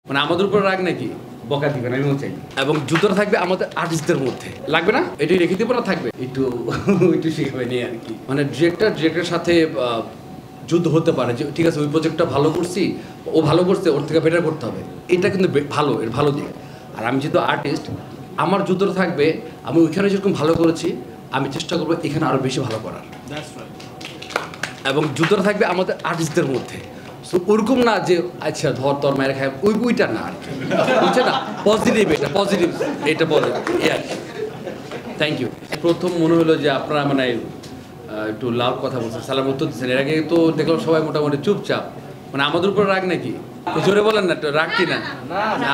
মানে আমাদের উপর রাগ নাকি বকা দিবেন আমিও চাই এবং জুতোটা থাকবে আমাদের আর্টিস্টদের মধ্যে লাগবে না এটাই রেখে দেবো না থাকবে একটু একটু শিখবে নেই আর কি মানে ডিরেক্টরের সাথে যুদ্ধ হতে পারে যে ঠিক আছে ওই প্রজেক্টটা ভালো করছি ও ভালো করছে ওর থেকে বেটার করতে হবে এটা কিন্তু ভালো এর ভালো দিক আর আমি যেহেতু আর্টিস্ট আমার জুতোটা থাকবে আমি ওইখানে যেরকম ভালো করেছি আমি চেষ্টা করবো এখানে আরও বেশি ভালো করার এবং জুতোটা থাকবে আমাদের আর্টিস্টদের মধ্যে সো ওরকম না যে আচ্ছা ধর তোর মায়ের খায় ওইটা না আর কি বুঝছে না পজিটিভ এটা পজিটিভ আর কি থ্যাংক ইউ প্রথম মনে হলো যে আপনারা মানে একটু লাভ কথা বলছেন সালাম উত্তর দিচ্ছেন এর আগে তো দেখলাম সবাই মোটামুটি চুপচাপ মানে আমাদের উপর রাগ নাকি জোরে বলেন না একটু রাগ কি না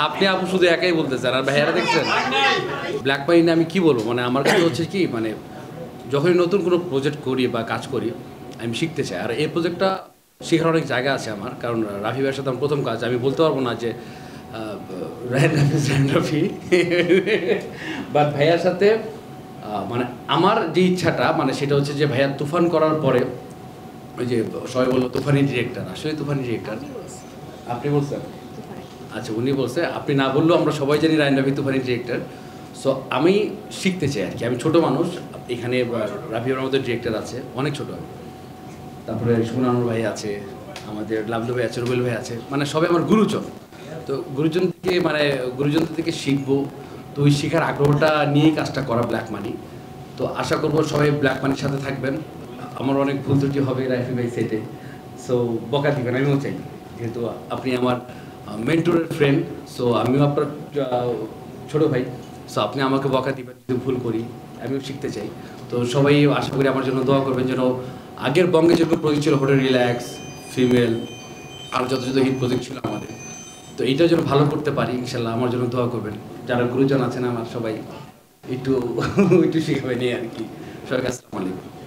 আপনি আপু শুধু একাই বলতেছেন আর ভাইয়ারা দেখছেন ব্ল্যাক পাইনে আমি কি বলবো মানে আমার কাছে হচ্ছে কি মানে যখনই নতুন কোনো প্রজেক্ট করি বা কাজ করি আমি শিখতে চাই আর এই প্রজেক্টটা শেখার অনেক জায়গা আছে আমার কারণ রাফি ভাইয়ের সাথে আমার প্রথম কাজ আমি বলতে পারবো না যে রাফি বাট ভাইয়ার সাথে মানে আমার যে ইচ্ছাটা মানে সেটা হচ্ছে যে ভাইয়া তুফান করার পরে ওই যে সবাই বললো তুফানি ডিরেক্টর আসলে তুফানি ডিরেক্টর আপনি বলছেন আচ্ছা উনি বলছে আপনি না বললেও আমরা সবাই জানি রায়ন রাফি তুফানি ডিরেক্টর সো আমি শিখতে চাই আর কি আমি ছোটো মানুষ এখানে রাফির আমাদের ডিরেক্টর আছে অনেক ছোটো তারপরে সুনানুর ভাই আছে আমাদের লাভলু ভাই আছে রুবেল ভাই আছে মানে সবাই আমার গুরুজন তো গুরুজনদের থেকে শিখবো তো ওই শেখার আগ্রহটা নিয়েই কাজটা করা ব্ল্যাক মানি তো আশা করবো সবাই ব্ল্যাক মানির সাথে থাকবেন আমার অনেক ভুল ত্রুটি হবে রাফি ভাই সেটে সো বকা দিবেন আমিও চাই যেহেতু আপনি আমার মেন্টরের ফ্রেন্ড সো আমিও আপনার ছোটো ভাই সো আপনি আমাকে বকা দিবেন যদি ভুল করি আমিও শিখতে চাই তো সবাই আশা করি আমার জন্য দোয়া করবেন যেন আগের বঙ্গে যেরকম প্রজেক্ট ছিল হোটেল রিল্যাক্স ফিমেল আর যত হিট প্রজেক্ট ছিল আমাদের তো এইটা যেন ভালো করতে পারি ইনশাল্লাহ আমার জন্য দোয়া করবেন যারা গুরুজন আছেন আমার সবাই একটু শিখবে নিয়ে আর কি সবাইকে আসসালামু আলাইকুম